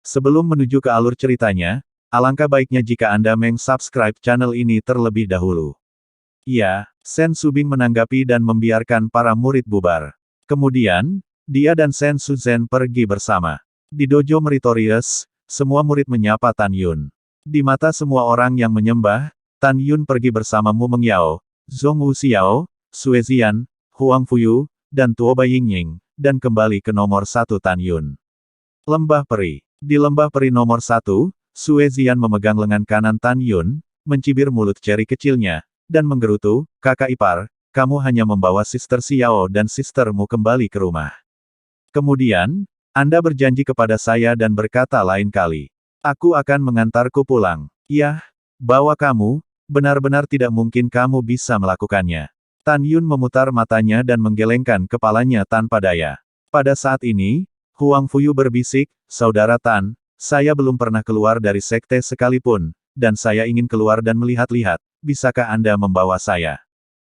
Sebelum menuju ke alur ceritanya, alangkah baiknya jika Anda meng-subscribe channel ini terlebih dahulu. Iya, Sen Subing menanggapi dan membiarkan para murid bubar. Kemudian, dia dan Sen Suzhen pergi bersama. Di dojo Meritorious, semua murid menyapa Tan Yun. Di mata semua orang yang menyembah, Tan Yun pergi bersama Mu Mengyao, Zhong Wuxiao, Sue Zian, Huang Fuyu, dan Tuo Baiying, dan kembali ke nomor 1 Tan Yun. Lembah Peri. Di Lembah Peri nomor 1, Sue Zian memegang lengan kanan Tan Yun, mencibir mulut ceri kecilnya, dan menggerutu, "Kakak ipar, kamu hanya membawa Sister Xiao dan sistermu kembali ke rumah. Kemudian, Anda berjanji kepada saya dan berkata lain kali, aku akan mengantarku pulang. Yah, bawa kamu, benar-benar tidak mungkin kamu bisa melakukannya." Tan Yun memutar matanya dan menggelengkan kepalanya tanpa daya. Pada saat ini, Huang Fuyu berbisik, "Saudara Tan, saya belum pernah keluar dari sekte sekalipun, dan saya ingin keluar dan melihat-lihat, bisakah Anda membawa saya?"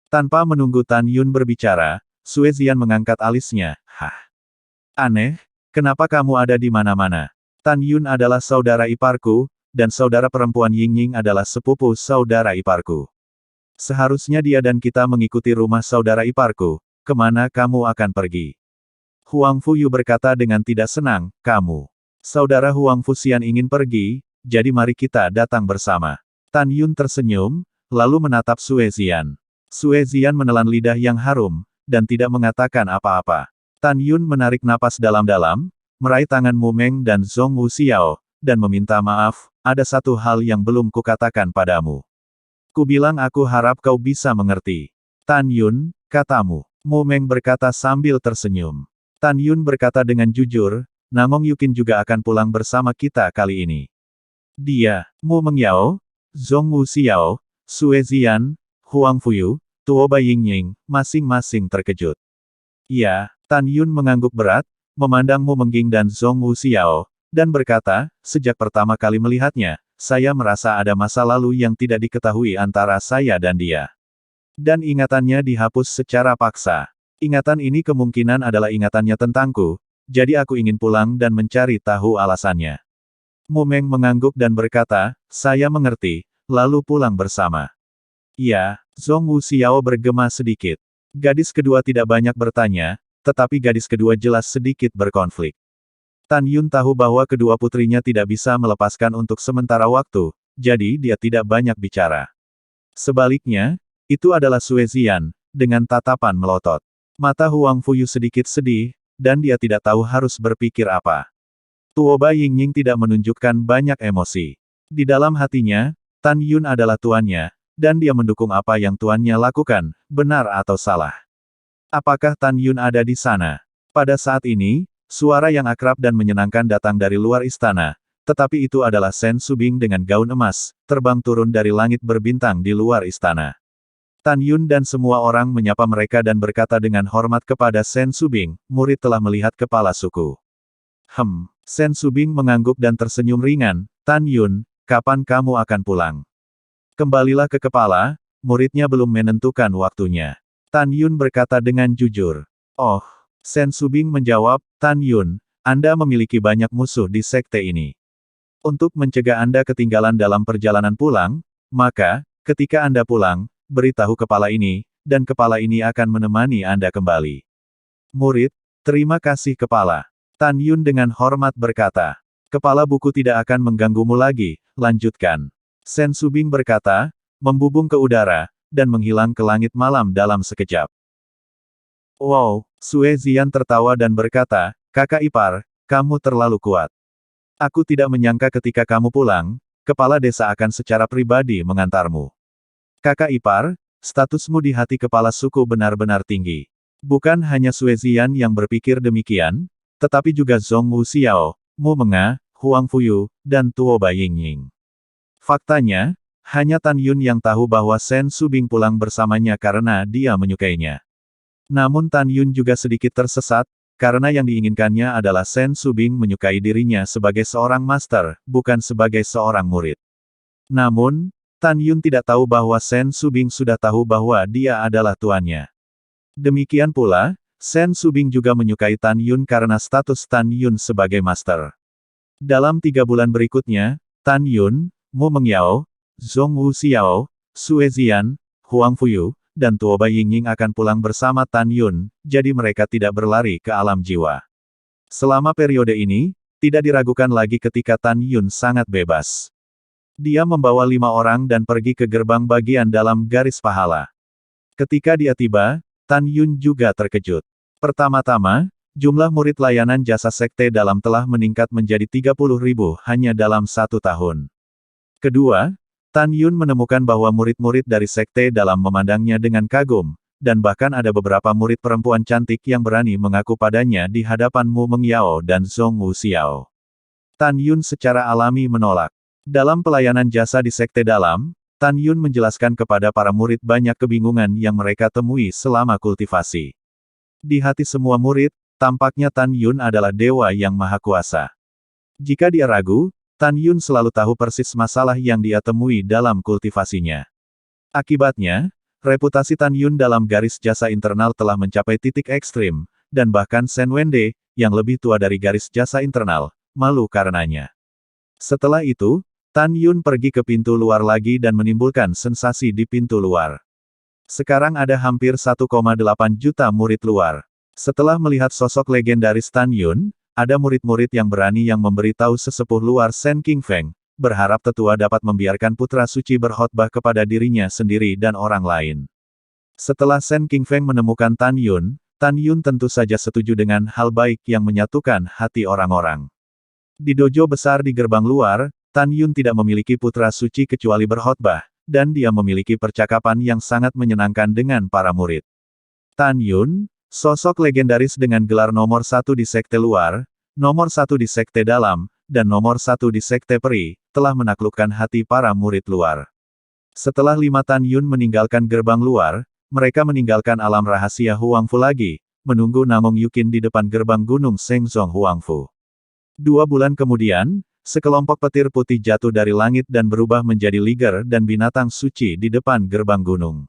Tanpa menunggu Tan Yun berbicara, Sue Zian mengangkat alisnya, "Hah? Aneh, kenapa kamu ada di mana-mana? Tan Yun adalah saudara iparku, dan saudara perempuan Yingying adalah sepupu saudara iparku. Seharusnya dia dan kita mengikuti rumah saudara iparku, kemana kamu akan pergi?" Huang Fuyu berkata dengan tidak senang, "Kamu. Saudara Huang Fuxian ingin pergi, jadi mari kita datang bersama." Tan Yun tersenyum, lalu menatap Sue Zian. Sue Zian menelan lidah yang harum, dan tidak mengatakan apa-apa. Tan Yun menarik napas dalam-dalam, meraih tangan Mu Meng dan Zhong Wuxiao, dan meminta maaf, "Ada satu hal yang belum kukatakan padamu. Kubilang aku harap kau bisa mengerti." "Tan Yun, katamu." Mu Meng berkata sambil tersenyum. Tan Yun berkata dengan jujur, "Namong Yukin juga akan pulang bersama kita kali ini." Dia, Mu Mengyao, Zhong Wuxiao, Sue Zian, Huang Fuyu, Tuo Baiying, masing-masing terkejut. Iya, Tan Yun mengangguk berat, memandang Mu Mengging dan Zhong Wuxiao, dan berkata, "Sejak pertama kali melihatnya, saya merasa ada masa lalu yang tidak diketahui antara saya dan dia. Dan ingatannya dihapus secara paksa. Ingatan ini kemungkinan adalah ingatannya tentangku, jadi aku ingin pulang dan mencari tahu alasannya." Mu Meng mengangguk dan berkata, "Saya mengerti, lalu pulang bersama." "Iya," Zhong Wuxiao bergema sedikit. Gadis kedua tidak banyak bertanya, tetapi gadis kedua jelas sedikit berkonflik. Tan Yun tahu bahwa kedua putrinya tidak bisa melepaskan untuk sementara waktu, jadi dia tidak banyak bicara. Sebaliknya, itu adalah Sue Zian, dengan tatapan melotot. Mata Huang Fuyu sedikit sedih, dan dia tidak tahu harus berpikir apa. Tuo Baiying tidak menunjukkan banyak emosi. Di dalam hatinya, Tan Yun adalah tuannya, dan dia mendukung apa yang tuannya lakukan, benar atau salah. Apakah Tan Yun ada di sana? Pada saat ini, suara yang akrab dan menyenangkan datang dari luar istana, tetapi itu adalah Sen Subing dengan gaun emas, terbang turun dari langit berbintang di luar istana. Tan Yun dan semua orang menyapa mereka dan berkata dengan hormat kepada Sen Subing, "Murid telah melihat kepala suku." Sen Subing mengangguk dan tersenyum ringan, "Tan Yun, kapan kamu akan pulang?" "Kembalilah ke kepala, muridnya belum menentukan waktunya." Tan Yun berkata dengan jujur. "Oh." Sen Subing menjawab, "Tan Yun, Anda memiliki banyak musuh di sekte ini. Untuk mencegah Anda ketinggalan dalam perjalanan pulang, maka, ketika Anda pulang, beritahu kepala ini, dan kepala ini akan menemani Anda kembali." "Murid, terima kasih kepala." Tan Yun dengan hormat berkata. "Kepala buku tidak akan mengganggumu lagi, lanjutkan." Sen Subing berkata, membubung ke udara, dan menghilang ke langit malam dalam sekejap. "Wow," Sue Zian tertawa dan berkata, "Kakak ipar, kamu terlalu kuat. Aku tidak menyangka ketika kamu pulang, kepala desa akan secara pribadi mengantarmu. Kakak ipar, statusmu di hati kepala suku benar-benar tinggi." Bukan hanya Sue Zian yang berpikir demikian, tetapi juga Zhong Wuxiao, Mu Menga, Huang Fuyu, dan Tuo Baiying. Faktanya, hanya Tan Yun yang tahu bahwa Sen Subing pulang bersamanya karena dia menyukainya. Namun Tan Yun juga sedikit tersesat, karena yang diinginkannya adalah Sen Subing menyukai dirinya sebagai seorang master, bukan sebagai seorang murid. Namun, Tan Yun tidak tahu bahwa Sen Subing sudah tahu bahwa dia adalah tuannya. Demikian pula, Sen Subing juga menyukai Tan Yun karena status Tan Yun sebagai master. Dalam 3 bulan berikutnya, Tan Yun, Mu Mengyao, Zhong Wuxiao, Sue Zian, Huang Fuyu, dan Tuoba Yingying akan pulang bersama Tan Yun, jadi mereka tidak berlari ke alam jiwa. Selama periode ini, tidak diragukan lagi ketika Tan Yun sangat bebas. Dia membawa 5 orang dan pergi ke gerbang bagian dalam garis pahala. Ketika dia tiba, Tan Yun juga terkejut. Pertama-tama, jumlah murid layanan jasa sekte dalam telah meningkat menjadi 30.000 hanya dalam 1 tahun. Kedua, Tan Yun menemukan bahwa murid-murid dari sekte dalam memandangnya dengan kagum, dan bahkan ada beberapa murid perempuan cantik yang berani mengaku padanya di hadapan Mu Mengyao dan Zhong Wuxiao. Tan Yun secara alami menolak. Dalam pelayanan jasa di sekte dalam, Tan Yun menjelaskan kepada para murid banyak kebingungan yang mereka temui selama kultivasi. Di hati semua murid, tampaknya Tan Yun adalah dewa yang maha kuasa. Jika dia ragu, Tan Yun selalu tahu persis masalah yang dia temui dalam kultivasinya. Akibatnya, reputasi Tan Yun dalam garis jasa internal telah mencapai titik ekstrim, dan bahkan Shen Wende, yang lebih tua dari garis jasa internal, malu karenanya. Setelah itu, Tan Yun pergi ke pintu luar lagi dan menimbulkan sensasi di pintu luar. Sekarang ada hampir 1,8 juta murid luar. Setelah melihat sosok legendaris Tan Yun, ada murid-murid yang berani yang memberitahu sesepuh luar Shen Qingfeng, berharap tetua dapat membiarkan putra suci berkhotbah kepada dirinya sendiri dan orang lain. Setelah Shen Qingfeng menemukan Tan Yun tentu saja setuju dengan hal baik yang menyatukan hati orang-orang. Di dojo besar di gerbang luar, Tan Yun tidak memiliki putra suci kecuali berkhotbah, dan dia memiliki percakapan yang sangat menyenangkan dengan para murid. Tan Yun, sosok legendaris dengan gelar nomor 1 di sekte luar, nomor 1 di sekte dalam, dan nomor 1 di sekte peri, telah menaklukkan hati para murid luar. Setelah 5 Tan Yun meninggalkan gerbang luar, mereka meninggalkan alam rahasia Huangfu lagi, menunggu Namong Yukin di depan gerbang gunung Shengzong Huangfu. 2 bulan kemudian, sekelompok petir putih jatuh dari langit dan berubah menjadi liger dan binatang suci di depan gerbang gunung.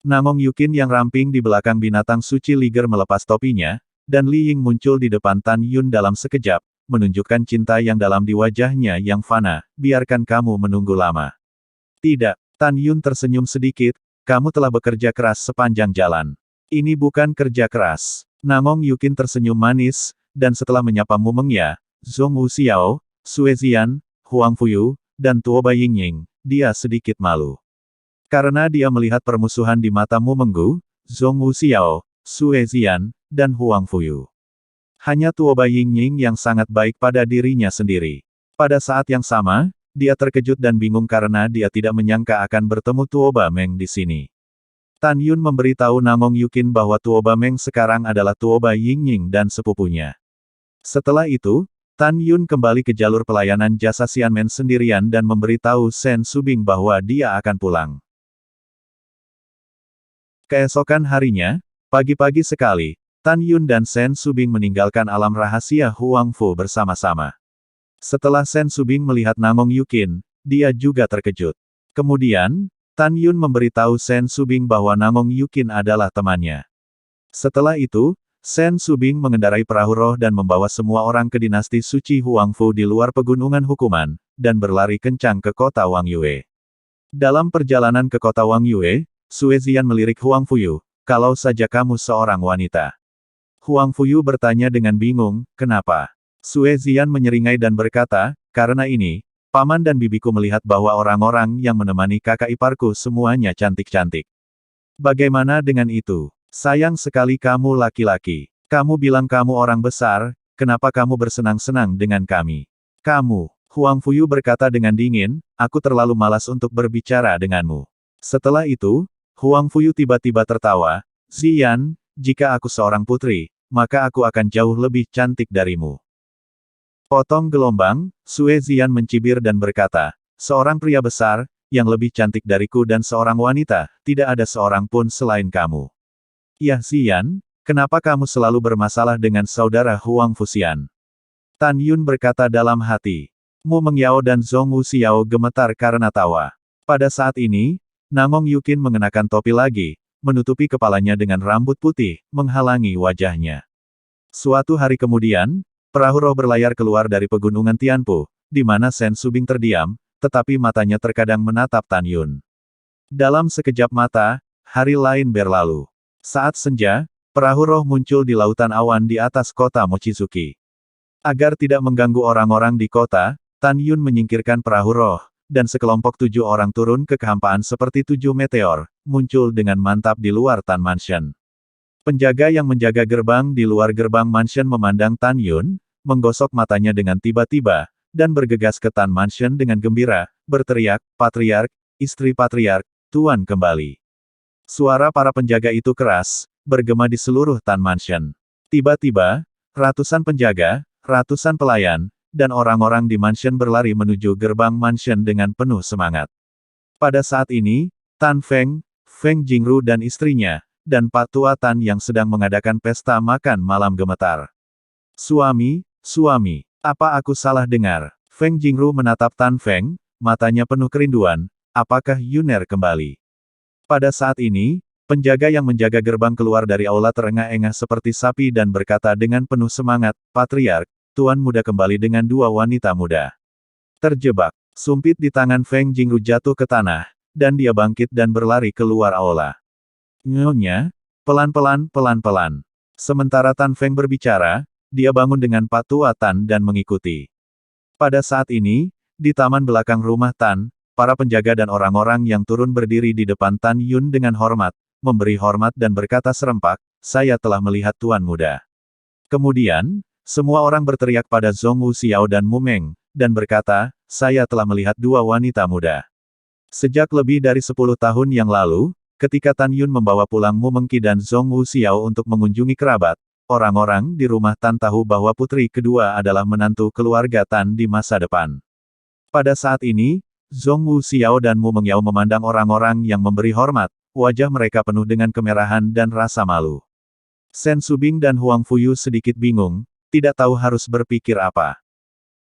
Namong Yukin yang ramping di belakang binatang suci liger melepas topinya, dan Li Ying muncul di depan Tan Yun dalam sekejap, menunjukkan cinta yang dalam di wajahnya yang fana. Biarkan kamu menunggu lama. Tidak, Tan Yun tersenyum sedikit, kamu telah bekerja keras sepanjang jalan. Ini bukan kerja keras. Namong Yukin tersenyum manis, dan setelah menyapa Mu Mengya, Zhong Wuxiao, Sue Zian, Huang Fuyu, dan Tuoba Yingying, dia sedikit malu. Karena dia melihat permusuhan di mata Mu Menggu, Zhong Wuxiao, Sue Zian, dan Huang Fuyu. Hanya Tuoba Yingying yang sangat baik pada dirinya sendiri. Pada saat yang sama, dia terkejut dan bingung karena dia tidak menyangka akan bertemu Tuoba Meng di sini. Tan Yun memberitahu Namong Yukin bahwa Tuoba Meng sekarang adalah Tuoba Yingying dan sepupunya. Setelah itu, Tan Yun kembali ke jalur pelayanan jasa Xianmen sendirian dan memberitahu Shen Subing bahwa dia akan pulang. Keesokan harinya, pagi-pagi sekali, Tan Yun dan Shen Subing meninggalkan alam rahasia Huangfu bersama-sama. Setelah Shen Subing melihat Namong Yukin, dia juga terkejut. Kemudian, Tan Yun memberitahu Shen Subing bahwa Namong Yukin adalah temannya. Setelah itu, Shen Subing mengendarai perahu roh dan membawa semua orang ke dinasti suci Huangfu di luar pegunungan hukuman, dan berlari kencang ke kota Wang Yue. Dalam perjalanan ke kota Wang Yue, Sue Zian melirik Huang Fuyu, kalau saja kamu seorang wanita. Huang Fuyu bertanya dengan bingung, kenapa? Sue Zian menyeringai dan berkata, karena ini, paman dan bibiku melihat bahwa orang-orang yang menemani kakak iparku semuanya cantik-cantik. Bagaimana dengan itu? Sayang sekali kamu laki-laki. Kamu bilang kamu orang besar, kenapa kamu bersenang-senang dengan kami? Kamu, Huang Fuyu berkata dengan dingin, aku terlalu malas untuk berbicara denganmu. Setelah itu, Huang Fuyu tiba-tiba tertawa, Zian, jika aku seorang putri, maka aku akan jauh lebih cantik darimu. Potong gelombang, Sue Zian mencibir dan berkata, seorang pria besar, yang lebih cantik dariku dan seorang wanita, tidak ada seorang pun selain kamu. Ya Zian, kenapa kamu selalu bermasalah dengan saudara Huang Fuxian? Tan Yun berkata dalam hati. Mu Mengyao dan Zhong Wuxiao gemetar karena tawa. Pada saat ini, Namong Yukin mengenakan topi lagi, menutupi kepalanya dengan rambut putih, menghalangi wajahnya. Suatu hari kemudian, perahu roh berlayar keluar dari pegunungan Tianpu, di mana Sen Subing terdiam, tetapi matanya terkadang menatap Tan Yun. Dalam sekejap mata, hari lain berlalu. Saat senja, perahu roh muncul di lautan awan di atas kota Mochizuki. Agar tidak mengganggu orang-orang di kota, Tan Yun menyingkirkan perahu roh, dan sekelompok 7 orang turun ke kehampaan seperti 7 meteor, muncul dengan mantap di luar Tan Mansion. Penjaga yang menjaga gerbang di luar gerbang mansion memandang Tan Yun, menggosok matanya dengan tiba-tiba, dan bergegas ke Tan Mansion dengan gembira, berteriak, "Patriark, istri Patriark, Tuan kembali." Suara para penjaga itu keras, bergema di seluruh Tan Mansion. Tiba-tiba, ratusan penjaga, ratusan pelayan, dan orang-orang di mansion berlari menuju gerbang mansion dengan penuh semangat. Pada saat ini, Tan Feng, Feng Jingru dan istrinya, dan Pak Tua Tan yang sedang mengadakan pesta makan malam gemetar. "Suami, suami, apa aku salah dengar?" Feng Jingru menatap Tan Feng, matanya penuh kerinduan, "Apakah Yuner kembali?" Pada saat ini, penjaga yang menjaga gerbang keluar dari aula terengah-engah seperti sapi dan berkata dengan penuh semangat, "Patriark, Tuan muda kembali dengan 2 wanita muda." Terjebak. Sumpit di tangan Feng Jingru jatuh ke tanah, dan dia bangkit dan berlari keluar aula. Nyonya, pelan-pelan, pelan-pelan. Sementara Tan Feng berbicara, dia bangun dengan Pak Tua Tan dan mengikuti. Pada saat ini, di taman belakang rumah Tan, para penjaga dan orang-orang yang turun berdiri di depan Tan Yun dengan hormat, memberi hormat dan berkata serempak, "Saya telah melihat Tuan muda." Kemudian, semua orang berteriak pada Zhong Wu Xiao dan Mu Meng, dan berkata, "Saya telah melihat 2 wanita muda." Sejak lebih dari 10 tahun yang lalu, ketika Tan Yun membawa pulang Mu Mengqi dan Zhong Wu Xiao untuk mengunjungi kerabat, orang-orang di rumah Tan tahu bahwa putri kedua adalah menantu keluarga Tan di masa depan. Pada saat ini, Zhong Wu Xiao dan Mu Mengyao memandang orang-orang yang memberi hormat, wajah mereka penuh dengan kemerahan dan rasa malu. Sen Subing dan Huang Fuyu sedikit bingung, tidak tahu harus berpikir apa.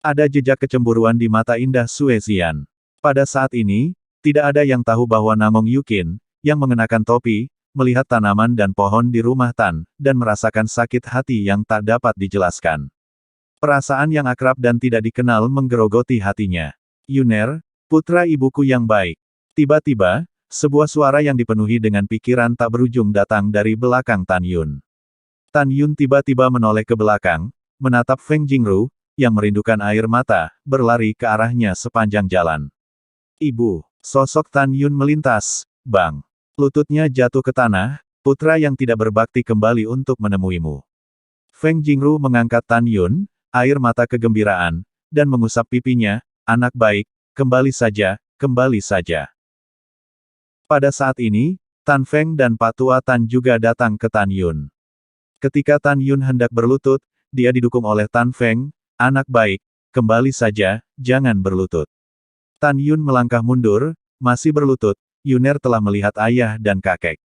Ada jejak kecemburuan di mata indah Sue Zian. Pada saat ini, tidak ada yang tahu bahwa Namong Yukin, yang mengenakan topi, melihat tanaman dan pohon di rumah Tan, dan merasakan sakit hati yang tak dapat dijelaskan. Perasaan yang akrab dan tidak dikenal menggerogoti hatinya. "Yuner, putra ibuku yang baik." Tiba-tiba, sebuah suara yang dipenuhi dengan pikiran tak berujung datang dari belakang Tan Yun. Tan Yun tiba-tiba menoleh ke belakang, menatap Feng Jingru, yang merindukan air mata, berlari ke arahnya sepanjang jalan. "Ibu." Sosok Tan Yun melintas, bang. Lututnya jatuh ke tanah, "Putra yang tidak berbakti kembali untuk menemuimu." Feng Jingru mengangkat Tan Yun, air mata kegembiraan, dan mengusap pipinya, "Anak baik, kembali saja, kembali saja." Pada saat ini, Tan Feng dan Pak Tua Tan juga datang ke Tan Yun. Ketika Tan Yun hendak berlutut, dia didukung oleh Tan Feng, "Anak baik, kembali saja, jangan berlutut." Tan Yun melangkah mundur, masih berlutut, "Yuner telah melihat ayah dan kakek.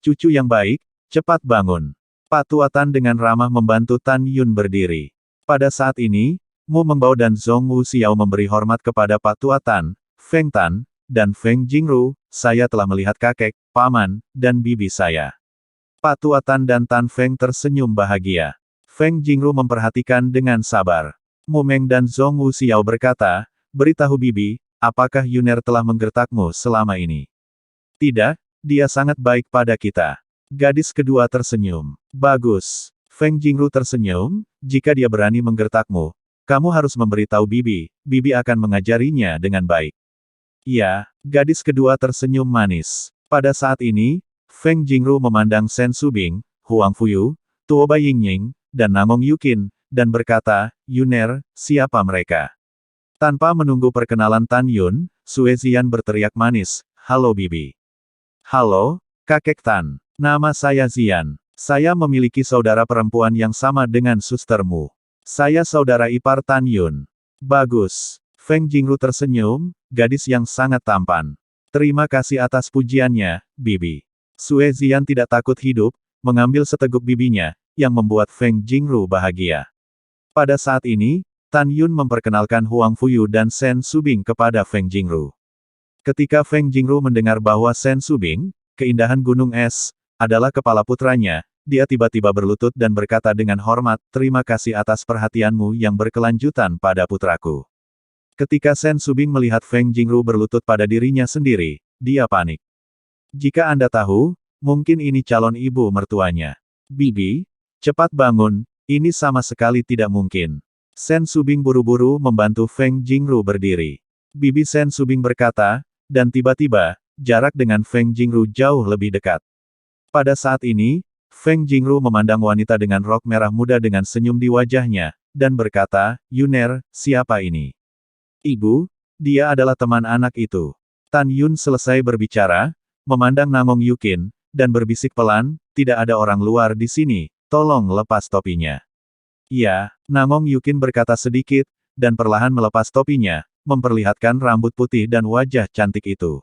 Cucu yang baik, cepat bangun." Pak Tua Tan dengan ramah membantu Tan Yun berdiri. Pada saat ini, Mu Mengbao dan Zhong Wu Xiao memberi hormat kepada Pak Tua Tan, Feng Tan, dan Feng Jingru, "Saya telah melihat kakek, paman, dan bibi saya." Pak Tua Tan dan Tan Feng tersenyum bahagia. Feng Jingru memperhatikan dengan sabar. Mu Meng dan Zhong Wu Xiao berkata, "Beritahu bibi, apakah Yuner telah menggertakmu selama ini?" "Tidak, dia sangat baik pada kita." Gadis kedua tersenyum. "Bagus." Feng Jingru tersenyum, "Jika dia berani menggertakmu, kamu harus memberitahu bibi, bibi akan mengajarinya dengan baik." "Ya." Gadis kedua tersenyum manis. Pada saat ini, Feng Jingru memandang Sen Subing, Huang Fuyu, Tuo Bai Yingying, dan Namong Yukin, dan berkata, "Yuner, siapa mereka?" Tanpa menunggu perkenalan Tan Yun, Sue Zian berteriak manis, "Halo bibi." "Halo, kakek Tan. Nama saya Zian. Saya memiliki saudara perempuan yang sama dengan sustermu. Saya saudara ipar Tan Yun." "Bagus." Feng Jingru tersenyum, gadis yang sangat tampan. "Terima kasih atas pujiannya, bibi." Sue Zian tidak takut hidup, mengambil seteguk bibinya, yang membuat Feng Jingru bahagia. Pada saat ini, Tan Yun memperkenalkan Huang Fuyu dan Sen Subing kepada Feng Jingru. Ketika Feng Jingru mendengar bahwa Sen Subing, keindahan gunung es, adalah kepala putranya, dia tiba-tiba berlutut dan berkata dengan hormat, "Terima kasih atas perhatianmu yang berkelanjutan pada putraku." Ketika Sen Subing melihat Feng Jingru berlutut pada dirinya sendiri, dia panik. Jika Anda tahu, mungkin ini calon ibu mertuanya. "Bibi, cepat bangun, ini sama sekali tidak mungkin." Sen Subing buru-buru membantu Feng Jingru berdiri. Bibi Sen Subing berkata, dan tiba-tiba, jarak dengan Feng Jingru jauh lebih dekat. Pada saat ini, Feng Jingru memandang wanita dengan rok merah muda dengan senyum di wajahnya, dan berkata, "Yuner, siapa ini?" "Ibu, dia adalah teman anak itu." Tan Yun selesai berbicara, memandang Namong Yukin, dan berbisik pelan, "Tidak ada orang luar di sini, tolong lepas topinya." "Ya," Namong Yukin berkata sedikit, dan perlahan melepas topinya, memperlihatkan rambut putih dan wajah cantik itu.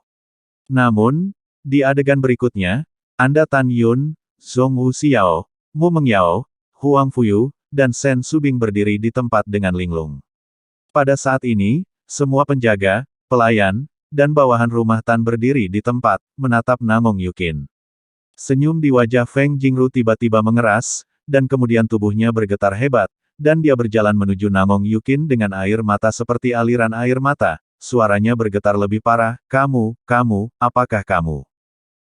Namun, di adegan berikutnya, Anda Tan Yun, Zhong Wuxiao, Mu Mengyao, Huang Fuyu, dan Sen Subing berdiri di tempat dengan linglung. Pada saat ini, semua penjaga, pelayan, dan bawahan rumah Tan berdiri di tempat, menatap Namong Yukin. Senyum di wajah Feng Jingru tiba-tiba mengeras, dan kemudian tubuhnya bergetar hebat, dan dia berjalan menuju Namong Yukin dengan air mata seperti aliran air mata. Suaranya bergetar lebih parah, kamu, apakah kamu?"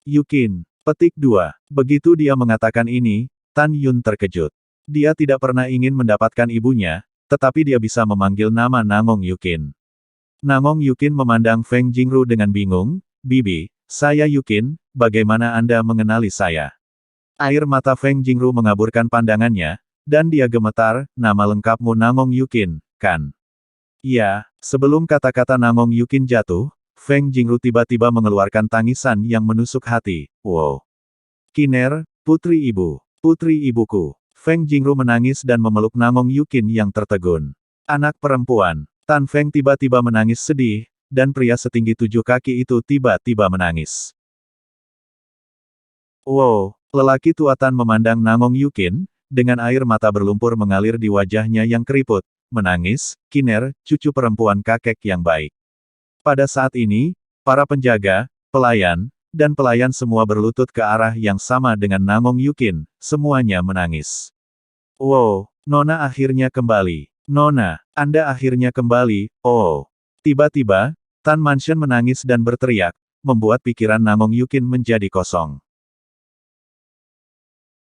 "Yukin." Petik 2. Begitu dia mengatakan ini, Tan Yun terkejut. Dia tidak pernah ingin mendapatkan ibunya, tetapi dia bisa memanggil nama Namong Yukin. Namong Yukin memandang Feng Jingru dengan bingung, "Bibi, saya Yukin, bagaimana Anda mengenali saya?" Air mata Feng Jingru mengaburkan pandangannya, dan dia gemetar, "Nama lengkapmu Namong Yukin, kan?" "Ya." Sebelum kata-kata Namong Yukin jatuh, Feng Jingru tiba-tiba mengeluarkan tangisan yang menusuk hati. "Wow. Kiner, putri ibu. Putri ibuku." Feng Jingru menangis dan memeluk Namong Yukin yang tertegun. "Anak perempuan." Tan Feng tiba-tiba menangis sedih, dan pria setinggi 7 kaki itu tiba-tiba menangis. "Wow." Lelaki tua Tan memandang Namong Yukin, dengan air mata berlumpur mengalir di wajahnya yang keriput, menangis, "Kiner, cucu perempuan kakek yang baik." Pada saat ini, para penjaga, pelayan, dan pelayan semua berlutut ke arah yang sama dengan Namong Yukin, semuanya menangis. "Wow, Nona akhirnya kembali. Nona, Anda akhirnya kembali, oh." Tiba-tiba, Tan Mansion menangis dan berteriak, membuat pikiran Namong Yukin menjadi kosong.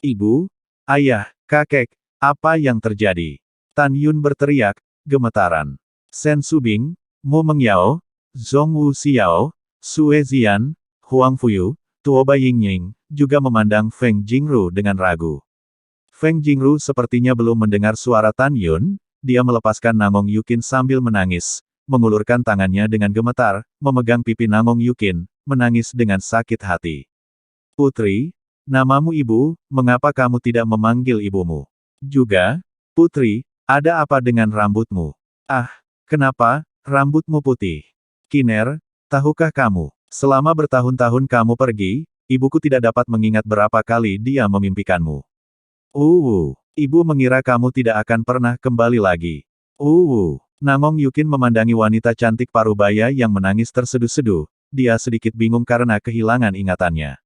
"Ibu, ayah, kakek, apa yang terjadi?" Tan Yun berteriak, gemetaran. Sen Subing, Mu Mengyao, Zhong Wuxiao, Sue Zian, Huang Fuyu, Tuoba Yingying, juga memandang Feng Jingru dengan ragu. Feng Jingru sepertinya belum mendengar suara Tan Yun, dia melepaskan Namong Yukin sambil menangis, mengulurkan tangannya dengan gemetar, memegang pipi Namong Yukin, menangis dengan sakit hati. "Putri, namamu ibu, mengapa kamu tidak memanggil ibumu? Juga, putri, ada apa dengan rambutmu? Ah, kenapa, rambutmu putih? Kiner, tahukah kamu, selama bertahun-tahun kamu pergi, ibuku tidak dapat mengingat berapa kali dia memimpikanmu. Ibu mengira kamu tidak akan pernah kembali lagi. Namong Yukin memandangi wanita cantik parubaya yang menangis terseduh-seduh, dia sedikit bingung karena kehilangan ingatannya.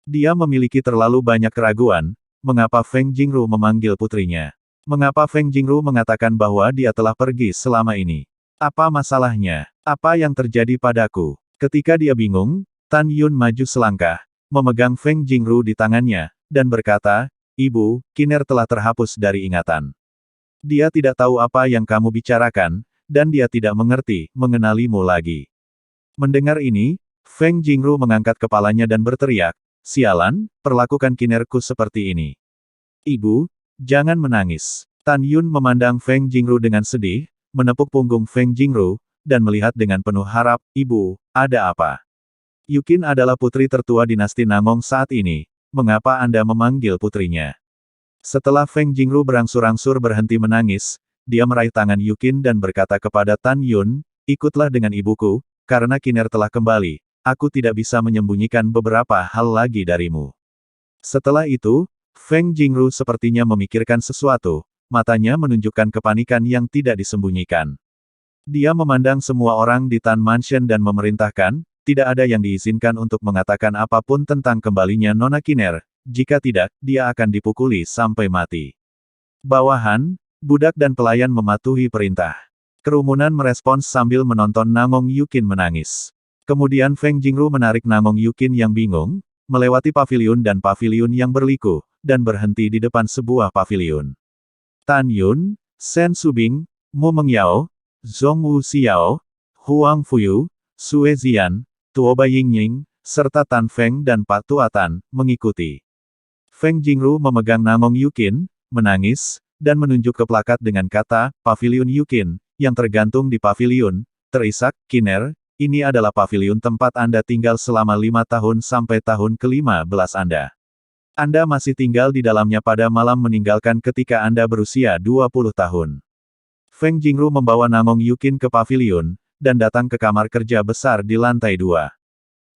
Dia memiliki terlalu banyak keraguan, mengapa Feng Jingru memanggil putrinya? Mengapa Feng Jingru mengatakan bahwa dia telah pergi selama ini? Apa masalahnya? Apa yang terjadi padaku? Ketika dia bingung, Tan Yun maju selangkah, memegang Feng Jingru di tangannya, dan berkata, "Ibu, Kiner telah terhapus dari ingatan. Dia tidak tahu apa yang kamu bicarakan, dan dia tidak mengerti, mengenalimu lagi." Mendengar ini, Feng Jingru mengangkat kepalanya dan berteriak, "Sialan, perlakukan Kinerku seperti ini." "Ibu, jangan menangis." Tan Yun memandang Feng Jingru dengan sedih, menepuk punggung Feng Jingru, dan melihat dengan penuh harap, "Ibu, ada apa? Yukin adalah putri tertua dinasti Namong saat ini, mengapa Anda memanggil putrinya?" Setelah Feng Jingru berangsur-angsur berhenti menangis, dia meraih tangan Yukin dan berkata kepada Tan Yun, "Ikutlah dengan ibuku, karena Kiner telah kembali, aku tidak bisa menyembunyikan beberapa hal lagi darimu." Setelah itu, Feng Jingru sepertinya memikirkan sesuatu, matanya menunjukkan kepanikan yang tidak disembunyikan. Dia memandang semua orang di Tan Mansion dan memerintahkan, tidak ada yang diizinkan untuk mengatakan apapun tentang kembalinya Nona Kiner, jika tidak, dia akan dipukuli sampai mati. Bawahan, budak dan pelayan mematuhi perintah. Kerumunan merespons sambil menonton Nangong Yukin menangis. Kemudian Feng Jingru menarik Nangong Yukin yang bingung, melewati paviliun dan paviliun yang berliku, dan berhenti di depan sebuah paviliun. Tan Yun, Sen Subing, Mu Mengyao, Zhong Wu Xiao, Huang Fuyu, Sue Zian, Tuoba Yingying, serta Tan Feng dan Pak Tuatan, mengikuti. Feng Jingru memegang Nangong Yukin, menangis, dan menunjuk ke plakat dengan kata, Paviliun Yukin, yang tergantung di paviliun, terisak, Kiner, ini adalah paviliun tempat Anda tinggal selama 5 tahun sampai tahun ke-15 Anda. Anda masih tinggal di dalamnya pada malam meninggalkan ketika Anda berusia 20 tahun. Feng Jingru membawa Nangong Yukin ke paviliun, dan datang ke kamar kerja besar di lantai 2.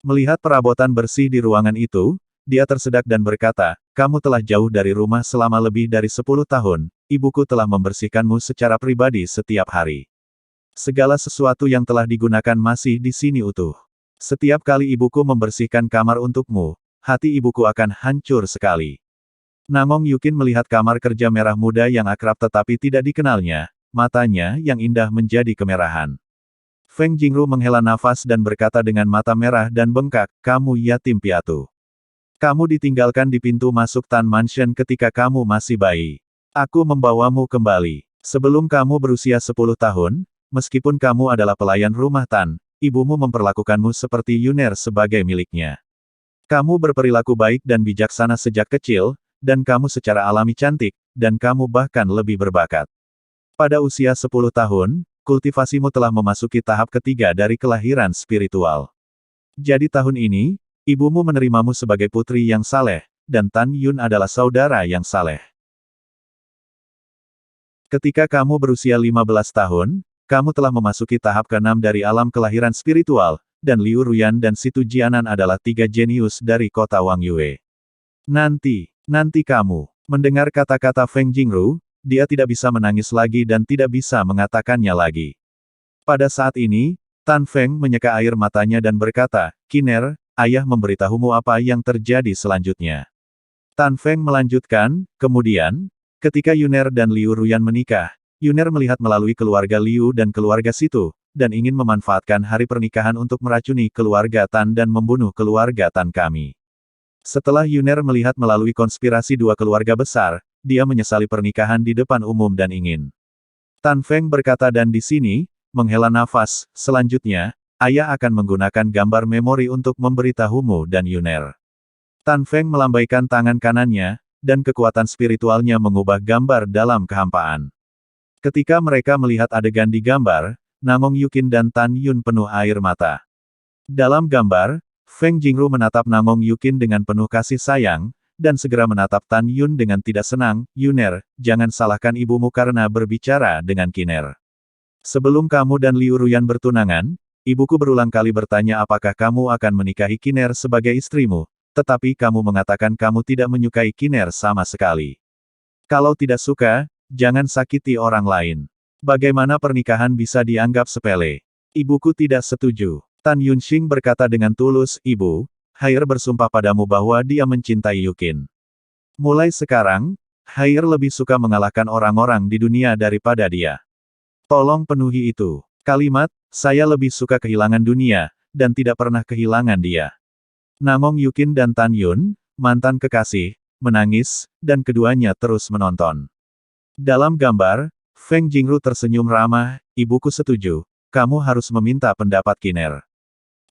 Melihat perabotan bersih di ruangan itu, dia tersedak dan berkata, kamu telah jauh dari rumah selama lebih dari 10 tahun, ibuku telah membersihkanmu secara pribadi setiap hari. Segala sesuatu yang telah digunakan masih di sini utuh. Setiap kali ibuku membersihkan kamar untukmu, hati ibuku akan hancur sekali. Nangong Yukin melihat kamar kerja merah muda yang akrab tetapi tidak dikenalnya, matanya yang indah menjadi kemerahan. Feng Jingru menghela nafas dan berkata dengan mata merah dan bengkak, kamu yatim piatu. Kamu ditinggalkan di pintu masuk Tan Mansion ketika kamu masih bayi. Aku membawamu kembali. Sebelum kamu berusia 10 tahun, meskipun kamu adalah pelayan rumah Tan, ibumu memperlakukanmu seperti Yuner sebagai miliknya. Kamu berperilaku baik dan bijaksana sejak kecil, dan kamu secara alami cantik, dan kamu bahkan lebih berbakat. Pada usia 10 tahun, kultivasimu telah memasuki tahap ketiga dari kelahiran spiritual. Jadi tahun ini, ibumu menerimamu sebagai putri yang saleh, dan Tan Yun adalah saudara yang saleh. Ketika kamu berusia 15 tahun, kamu telah memasuki tahap ke-6 dari alam kelahiran spiritual, dan Liu Ruyan dan Situ Jianan adalah 3 jenius dari kota Wang Yue. Nanti kamu mendengar kata-kata Feng Jingru, dia tidak bisa menangis lagi dan tidak bisa mengatakannya lagi. Pada saat ini, Tan Feng menyeka air matanya dan berkata, Kiner, ayah memberitahumu apa yang terjadi selanjutnya. Tan Feng melanjutkan, kemudian, ketika Yuner dan Liu Ruyan menikah, Yuner melihat melalui keluarga Liu dan keluarga Situ, dan ingin memanfaatkan hari pernikahan untuk meracuni keluarga Tan dan membunuh keluarga Tan kami. Setelah Yuner melihat melalui konspirasi dua keluarga besar, dia menyesali pernikahan di depan umum dan ingin. Tan Feng berkata dan di sini, menghela nafas, selanjutnya, ayah akan menggunakan gambar memori untuk memberitahumu dan Yuner. Tan Feng melambaikan tangan kanannya, dan kekuatan spiritualnya mengubah gambar dalam kehampaan. Ketika mereka melihat adegan di gambar, Nangong Yukin dan Tan Yun penuh air mata. Dalam gambar, Feng Jingru menatap Nangong Yukin dengan penuh kasih sayang, dan segera menatap Tan Yun dengan tidak senang, Yuner, jangan salahkan ibumu karena berbicara dengan Kiner. Sebelum kamu dan Liu Ruyan bertunangan, ibuku berulang kali bertanya apakah kamu akan menikahi Kiner sebagai istrimu, tetapi kamu mengatakan kamu tidak menyukai Kiner sama sekali. Kalau tidak suka, jangan sakiti orang lain. Bagaimana pernikahan bisa dianggap sepele? Ibuku tidak setuju. Tan Yunxing berkata dengan tulus, Ibu, Haier bersumpah padamu bahwa dia mencintai Yukin. Mulai sekarang, Haier lebih suka mengalahkan orang-orang di dunia daripada dia. Tolong penuhi itu. Kalimat, saya lebih suka kehilangan dunia, dan tidak pernah kehilangan dia. Nangong Yukin dan Tan Yun, mantan kekasih, menangis, dan keduanya terus menonton. Dalam gambar, Feng Jingru tersenyum ramah, ibuku setuju, kamu harus meminta pendapat Kiner.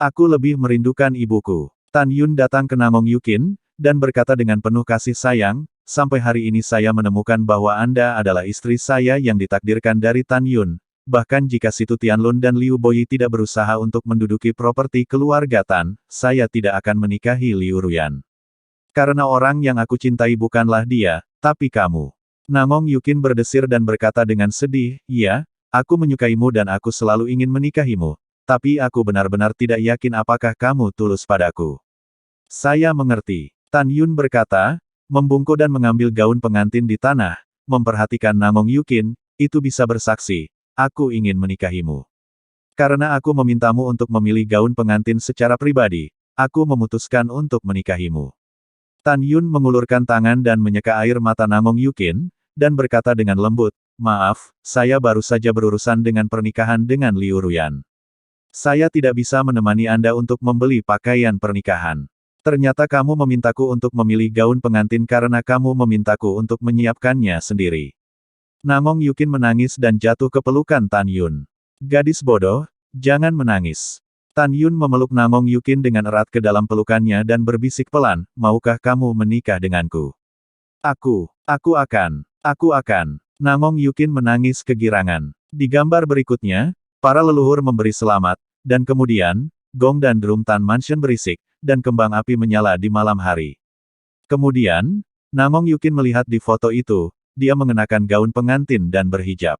Aku lebih merindukan ibuku. Tan Yun datang ke Nangong Yukin, dan berkata dengan penuh kasih sayang, sampai hari ini saya menemukan bahwa Anda adalah istri saya yang ditakdirkan dari Tan Yun, bahkan jika Situ Tianlun dan Liu Boyi tidak berusaha untuk menduduki properti keluarga Tan, saya tidak akan menikahi Liu Ruyan. Karena orang yang aku cintai bukanlah dia, tapi kamu. Nangong Yukin berdesir dan berkata dengan sedih, ya, aku menyukaimu dan aku selalu ingin menikahimu, tapi aku benar-benar tidak yakin apakah kamu tulus padaku. Saya mengerti. Tan Yun berkata, membungkuk dan mengambil gaun pengantin di tanah, memperhatikan Nangong Yukin, itu bisa bersaksi, aku ingin menikahimu. Karena aku memintamu untuk memilih gaun pengantin secara pribadi, aku memutuskan untuk menikahimu. Tan Yun mengulurkan tangan dan menyeka air mata Namong Yukin, dan berkata dengan lembut, "Maaf, saya baru saja berurusan dengan pernikahan dengan Liu Ruyan. Saya tidak bisa menemani Anda untuk membeli pakaian pernikahan. Ternyata kamu memintaku untuk memilih gaun pengantin karena kamu memintaku untuk menyiapkannya sendiri." Namong Yukin menangis dan jatuh ke pelukan Tan Yun. "Gadis bodoh, jangan menangis." Tan Yun memeluk Namong Yukin dengan erat ke dalam pelukannya dan berbisik pelan, "Maukah kamu menikah denganku?" Aku akan. Namong Yukin menangis kegirangan. Di gambar berikutnya, para leluhur memberi selamat, dan kemudian, gong dan drum Tan Mansion berisik, dan kembang api menyala di malam hari. Kemudian, Namong Yukin melihat di foto itu, dia mengenakan gaun pengantin dan berhijab.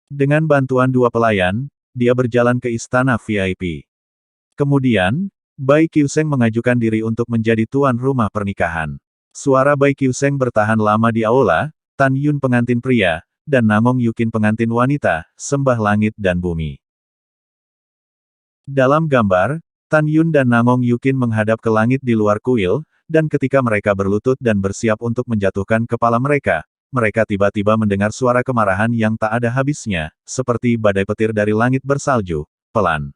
Dengan bantuan dua pelayan, dia berjalan ke istana VIP. Kemudian, Bai Qiuseng mengajukan diri untuk menjadi tuan rumah pernikahan. Suara Bai Qiuseng bertahan lama di aula, Tan Yun pengantin pria, dan Namong Yukin pengantin wanita, sembah langit dan bumi. Dalam gambar, Tan Yun dan Namong Yukin menghadap ke langit di luar kuil, dan ketika mereka berlutut dan bersiap untuk menjatuhkan kepala mereka, mereka tiba-tiba mendengar suara kemarahan yang tak ada habisnya, seperti badai petir dari langit bersalju, pelan.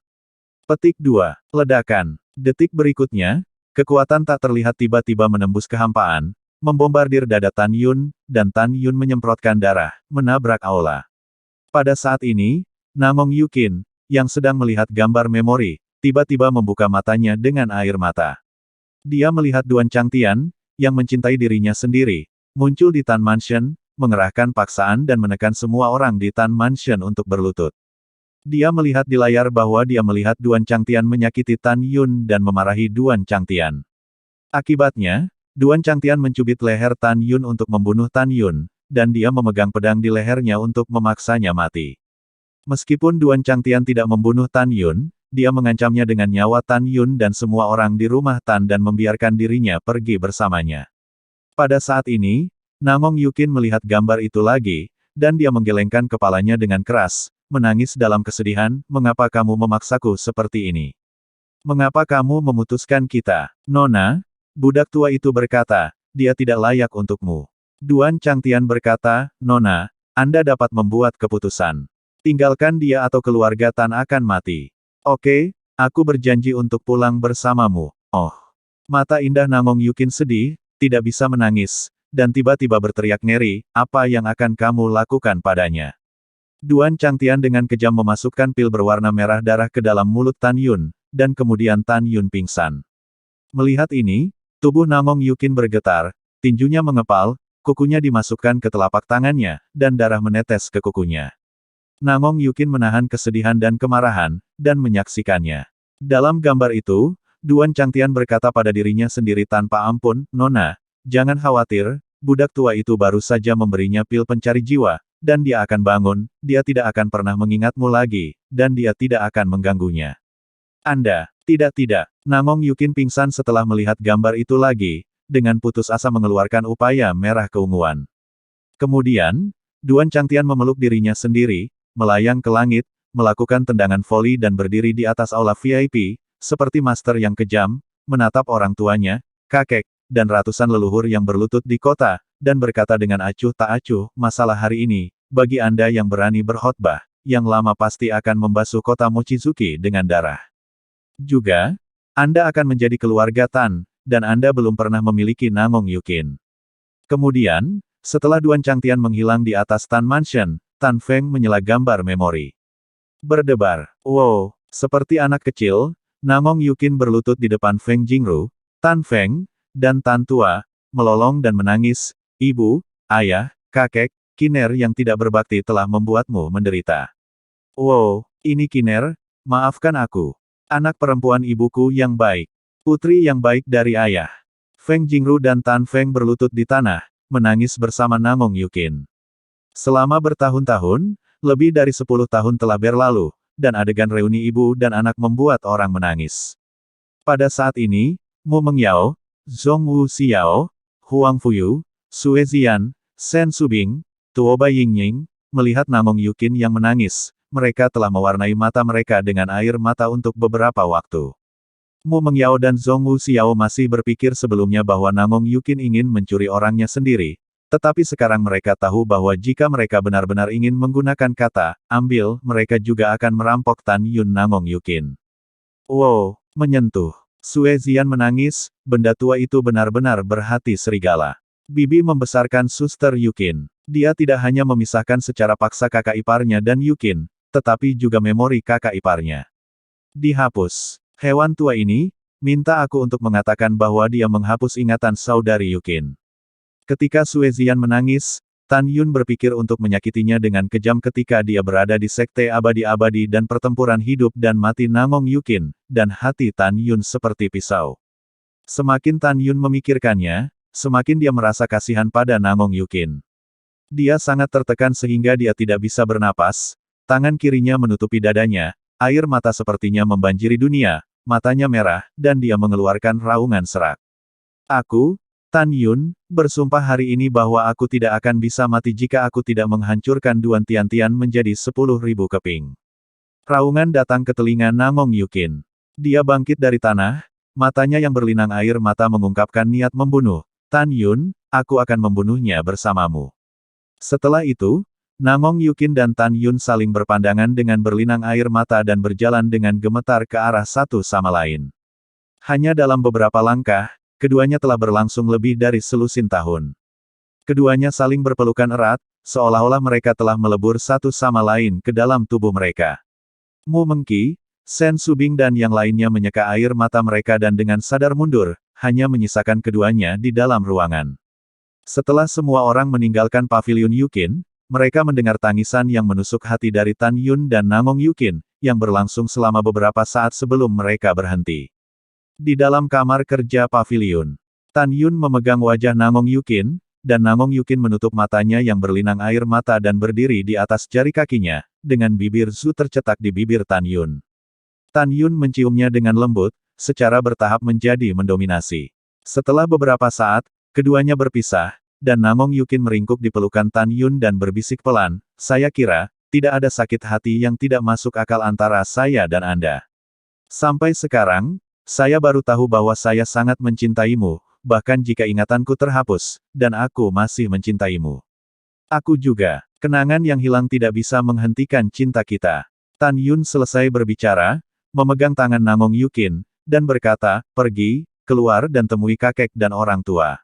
Petik 2. Ledakan. Detik berikutnya, kekuatan tak terlihat tiba-tiba menembus kehampaan, membombardir dada Tan Yun, dan Tan Yun menyemprotkan darah, menabrak aula. Pada saat ini, Namong Yukin, yang sedang melihat gambar memori, tiba-tiba membuka matanya dengan air mata. Dia melihat Duan Changtian, yang mencintai dirinya sendiri, muncul di Tan Mansion, mengerahkan paksaan dan menekan semua orang di Tan Mansion untuk berlutut. Dia melihat di layar bahwa dia melihat Duan Changtian menyakiti Tan Yun dan memarahi Duan Changtian. Akibatnya, Duan Changtian mencubit leher Tan Yun untuk membunuh Tan Yun, dan dia memegang pedang di lehernya untuk memaksanya mati. Meskipun Duan Changtian tidak membunuh Tan Yun, dia mengancamnya dengan nyawa Tan Yun dan semua orang di rumah Tan dan membiarkan dirinya pergi bersamanya. Pada saat ini, Namong Yukin melihat gambar itu lagi, dan dia menggelengkan kepalanya dengan keras, menangis dalam kesedihan, "Mengapa kamu memaksaku seperti ini? Mengapa kamu memutuskan kita?" "Nona," budak tua itu berkata, "dia tidak layak untukmu." Duan Changtian berkata, "Nona, Anda dapat membuat keputusan. Tinggalkan dia atau keluarga Tan akan mati." "Oke, aku berjanji untuk pulang bersamamu." "Oh." Mata indah Namong Yukin sedih, tidak bisa menangis, dan tiba-tiba berteriak ngeri, "Apa yang akan kamu lakukan padanya?" Duan Changtian dengan kejam memasukkan pil berwarna merah darah ke dalam mulut Tan Yun, dan kemudian Tan Yun pingsan. Melihat ini, tubuh Namong Yukin bergetar, tinjunya mengepal, kukunya dimasukkan ke telapak tangannya, dan darah menetes ke kukunya. Namong Yukin menahan kesedihan dan kemarahan, dan menyaksikannya. Dalam gambar itu, Duan Changtian berkata pada dirinya sendiri tanpa ampun, "Nona, jangan khawatir, budak tua itu baru saja memberinya pil pencari jiwa, dan dia akan bangun, dia tidak akan pernah mengingatmu lagi, dan dia tidak akan mengganggunya." "Anda, tidak. Namong Yukin pingsan setelah melihat gambar itu lagi, dengan putus asa mengeluarkan upaya merah keunguan. Kemudian, Duan Changtian memeluk dirinya sendiri, melayang ke langit, melakukan tendangan voli dan berdiri di atas aula VIP, seperti master yang kejam, menatap orang tuanya, kakek, dan ratusan leluhur yang berlutut di kota, dan berkata dengan acuh tak acuh, "Masalah hari ini, bagi Anda yang berani berkhotbah, yang lama pasti akan membasuh kota Mochizuki dengan darah. Juga, Anda akan menjadi keluarga Tan, dan Anda belum pernah memiliki Namong Yukin." Kemudian, setelah Duan Changtian menghilang di atas Tan Mansion, Tan Feng menyela gambar memori. Berdebar. Wow, seperti anak kecil, Namong Yukin berlutut di depan Feng Jingru, Tan Feng, dan Tan Tua, melolong dan menangis, "Ibu, ayah, kakek, Kiner yang tidak berbakti telah membuatmu menderita. Wow, ini Kiner, maafkan aku. Anak perempuan ibuku yang baik. Putri yang baik dari ayah." Feng Jingru dan Tan Feng berlutut di tanah, menangis bersama Namong Yukin. Selama bertahun-tahun, lebih dari 10 tahun telah berlalu, dan adegan reuni ibu dan anak membuat orang menangis. Pada saat ini, Mu Mengyao, Zhong Wu Xiao, Huang Fuyu, Sue Zian, Shen Subing, Tuoba Yingying, melihat Namong Yukin yang menangis, mereka telah mewarnai mata mereka dengan air mata untuk beberapa waktu. Mu Mengyao dan Zhong Wuxiao masih berpikir sebelumnya bahwa Namong Yukin ingin mencuri orangnya sendiri, tetapi sekarang mereka tahu bahwa jika mereka benar-benar ingin menggunakan kata, ambil, mereka juga akan merampok Tan Yun Namong Yukin. Wow, menyentuh. Sue Zian menangis, benda tua itu benar-benar berhati serigala. Bibi membesarkan Suster Yukin. Dia tidak hanya memisahkan secara paksa kakak iparnya dan Yukin, tetapi juga memori kakak iparnya. Dihapus. Hewan tua ini, minta aku untuk mengatakan bahwa dia menghapus ingatan saudari Yukin. Ketika Sue Zian menangis, Tan Yun berpikir untuk menyakitinya dengan kejam ketika dia berada di sekte abadi-abadi dan pertempuran hidup dan mati Namong Yukin, dan hati Tan Yun seperti pisau. Semakin Tan Yun memikirkannya, semakin dia merasa kasihan pada Namong Yukin. Dia sangat tertekan sehingga dia tidak bisa bernapas, tangan kirinya menutupi dadanya, air mata sepertinya membanjiri dunia, matanya merah, dan dia mengeluarkan raungan serak. Aku, Tan Yun, bersumpah hari ini bahwa aku tidak akan bisa mati jika aku tidak menghancurkan Duan Tiantian menjadi 10.000 keping. Raungan datang ke telinga Namong Yukin. Dia bangkit dari tanah, matanya yang berlinang air mata mengungkapkan niat membunuh. Tan Yun, aku akan membunuhnya bersamamu. Setelah itu, Namong Yukin dan Tan Yun saling berpandangan dengan berlinang air mata dan berjalan dengan gemetar ke arah satu sama lain. Hanya dalam beberapa langkah, keduanya telah berlangsung lebih dari selusin tahun. Keduanya saling berpelukan erat, seolah-olah mereka telah melebur satu sama lain ke dalam tubuh mereka. Mu Mengqi, Sen Subing dan yang lainnya menyeka air mata mereka dan dengan sadar mundur, hanya menyisakan keduanya di dalam ruangan. Setelah semua orang meninggalkan paviliun Yukin, mereka mendengar tangisan yang menusuk hati dari Tan Yun dan Namong Yukin, yang berlangsung selama beberapa saat sebelum mereka berhenti. Di dalam kamar kerja paviliun, Tan Yun memegang wajah Namong Yukin, dan Namong Yukin menutup matanya yang berlinang air mata dan berdiri di atas jari kakinya, dengan bibir Zu tercetak di bibir Tan Yun. Tan Yun menciumnya dengan lembut, secara bertahap menjadi mendominasi. Setelah beberapa saat, keduanya berpisah, dan Namong Yukin meringkuk di pelukan Tan Yun dan berbisik pelan, saya kira, tidak ada sakit hati yang tidak masuk akal antara saya dan Anda. Sampai sekarang, saya baru tahu bahwa saya sangat mencintaimu, bahkan jika ingatanku terhapus, dan aku masih mencintaimu. Aku juga. Kenangan yang hilang tidak bisa menghentikan cinta kita. Tan Yun selesai berbicara, memegang tangan Namong Yukin, dan berkata, pergi, keluar dan temui kakek dan orang tua.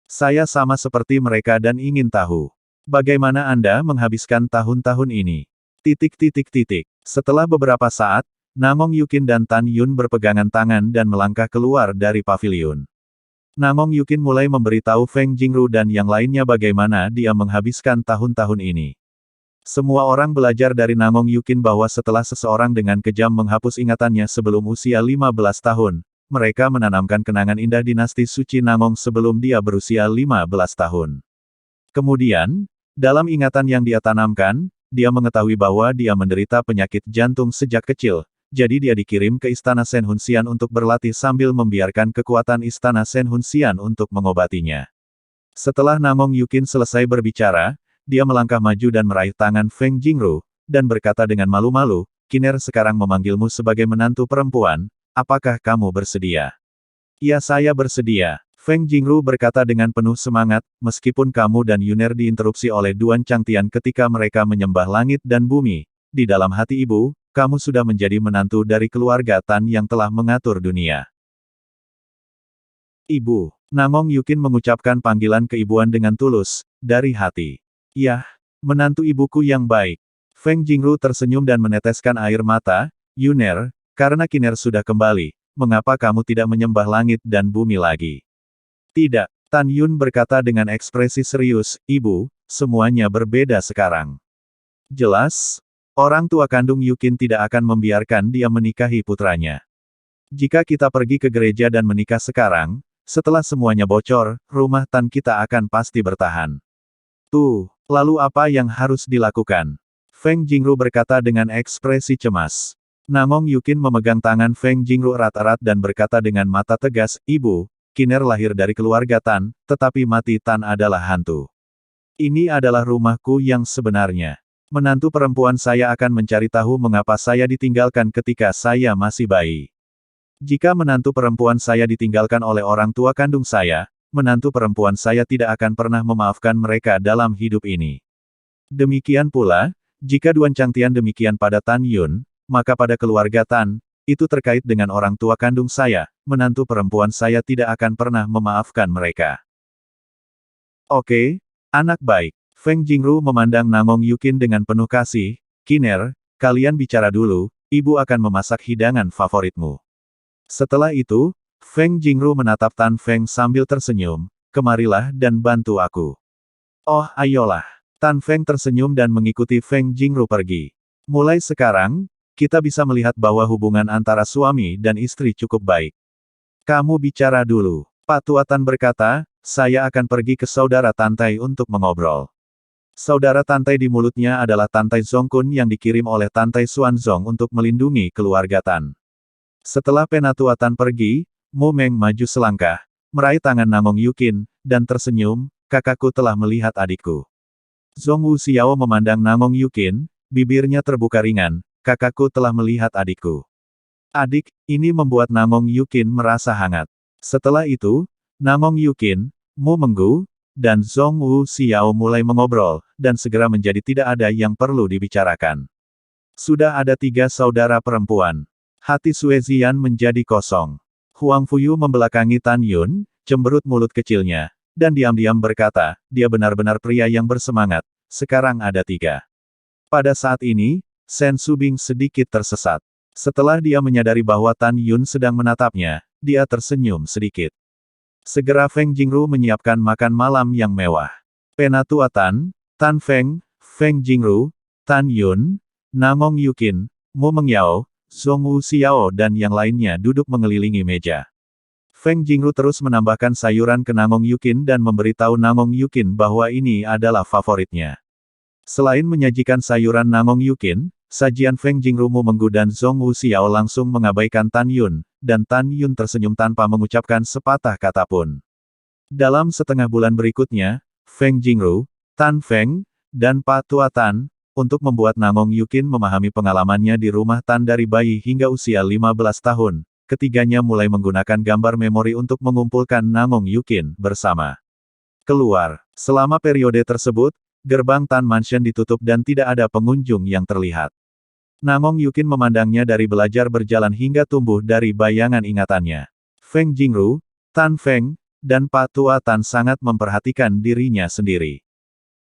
Saya sama seperti mereka dan ingin tahu. Bagaimana Anda menghabiskan tahun-tahun ini? Setelah beberapa saat, Namong Yukin dan Tan Yun berpegangan tangan dan melangkah keluar dari paviliun. Namong Yukin mulai memberitahu Feng Jingru dan yang lainnya bagaimana dia menghabiskan tahun-tahun ini. Semua orang belajar dari Namong Yukin bahwa setelah seseorang dengan kejam menghapus ingatannya sebelum usia 15 tahun, mereka menanamkan kenangan indah dinasti suci Namong sebelum dia berusia 15 tahun. Kemudian, dalam ingatan yang dia tanamkan, dia mengetahui bahwa dia menderita penyakit jantung sejak kecil, jadi dia dikirim ke Istana Sen Hunxian untuk berlatih sambil membiarkan kekuatan Istana Sen Hunxian untuk mengobatinya. Setelah Namong Yukin selesai berbicara, dia melangkah maju dan meraih tangan Feng Jingru, dan berkata dengan malu-malu, Kiner sekarang memanggilmu sebagai menantu perempuan, apakah kamu bersedia? Ya, saya bersedia. Feng Jingru berkata dengan penuh semangat, meskipun kamu dan Yuner diinterupsi oleh Duan Changtian ketika mereka menyembah langit dan bumi, di dalam hati ibu, kamu sudah menjadi menantu dari keluarga Tan yang telah mengatur dunia. Ibu. Namong Yukin mengucapkan panggilan keibuan dengan tulus, dari hati. Yah, menantu ibuku yang baik. Feng Jingru tersenyum dan meneteskan air mata, Yuner, karena Kiner sudah kembali, mengapa kamu tidak menyembah langit dan bumi lagi? Tidak, Tan Yun berkata dengan ekspresi serius, Ibu, semuanya berbeda sekarang. Jelas, orang tua kandung Yukin tidak akan membiarkan dia menikahi putranya. Jika kita pergi ke gereja dan menikah sekarang, setelah semuanya bocor, rumah Tan kita akan pasti bertahan. Lalu apa yang harus dilakukan? Feng Jingru berkata dengan ekspresi cemas. Namong Yukin memegang tangan Feng Jingru erat-erat dan berkata dengan mata tegas, Ibu, Kiner lahir dari keluarga Tan, tetapi mati Tan adalah hantu. Ini adalah rumahku yang sebenarnya. Menantu perempuan saya akan mencari tahu mengapa saya ditinggalkan ketika saya masih bayi. Jika menantu perempuan saya ditinggalkan oleh orang tua kandung saya, menantu perempuan saya tidak akan pernah memaafkan mereka dalam hidup ini. Demikian pula, jika Duan Changtian demikian pada Tan Yun, maka pada keluarga Tan, itu terkait dengan orang tua kandung saya, menantu perempuan saya tidak akan pernah memaafkan mereka. Oke, anak baik. Feng Jingru memandang Namong Yukin dengan penuh kasih. Kiner, kalian bicara dulu, ibu akan memasak hidangan favoritmu. Setelah itu, Feng Jingru menatap Tan Feng sambil tersenyum, kemarilah dan bantu aku. Oh, ayolah. Tan Feng tersenyum dan mengikuti Feng Jingru pergi. Mulai sekarang, kita bisa melihat bahwa hubungan antara suami dan istri cukup baik. Kamu bicara dulu. Pak Tua Tan berkata, saya akan pergi ke saudara Tantai untuk mengobrol. Saudara Tantai di mulutnya adalah Tantai Zongkun yang dikirim oleh Tantai Xuanzong untuk melindungi keluarga Tan. Setelah Penatua Tan pergi, Mu Meng maju selangkah, meraih tangan Namong Yukin, dan tersenyum, kakakku telah melihat adikku. Zong Wu Xiao memandang Namong Yukin, bibirnya terbuka ringan, kakakku telah melihat adikku. Adik, ini membuat Namong Yukin merasa hangat. Setelah itu, Namong Yukin, Mu Menggu, dan Zong Wu Xiao mulai mengobrol, dan segera menjadi tidak ada yang perlu dibicarakan. Sudah ada 3 saudara perempuan. Hati Sue Zian menjadi kosong. Huang Fuyu membelakangi Tan Yun, cemberut mulut kecilnya, dan diam-diam berkata, dia benar-benar pria yang bersemangat, sekarang ada 3. Pada saat ini, Shen Subing sedikit tersesat. Setelah dia menyadari bahwa Tan Yun sedang menatapnya, dia tersenyum sedikit. Segera Feng Jingru menyiapkan makan malam yang mewah. Penatua Tan, Tan Feng, Feng Jingru, Tan Yun, Namong Yukin, Mu Mengyao, Zong Wu Xiao dan yang lainnya duduk mengelilingi meja. Feng Jingru terus menambahkan sayuran ke Namong Yukin dan memberitahu Namong Yukin bahwa ini adalah favoritnya. Selain menyajikan sayuran Namong Yukin, sajian Feng Jingru Mu Menggu dan Zong Wu Xiao langsung mengabaikan Tan Yun, dan Tan Yun tersenyum tanpa mengucapkan sepatah kata pun. Dalam setengah bulan berikutnya, Feng Jingru, Tan Feng, dan Pak Tua Tan, untuk membuat Namong Yukin memahami pengalamannya di rumah Tan dari bayi hingga usia 15 tahun, ketiganya mulai menggunakan gambar memori untuk mengumpulkan Namong Yukin bersama. Keluar. Selama periode tersebut, gerbang Tan Mansion ditutup dan tidak ada pengunjung yang terlihat. Namong Yukin memandangnya dari belajar berjalan hingga tumbuh dari bayangan ingatannya. Feng Jingru, Tan Feng, dan Pak Tua Tan sangat memperhatikan dirinya sendiri.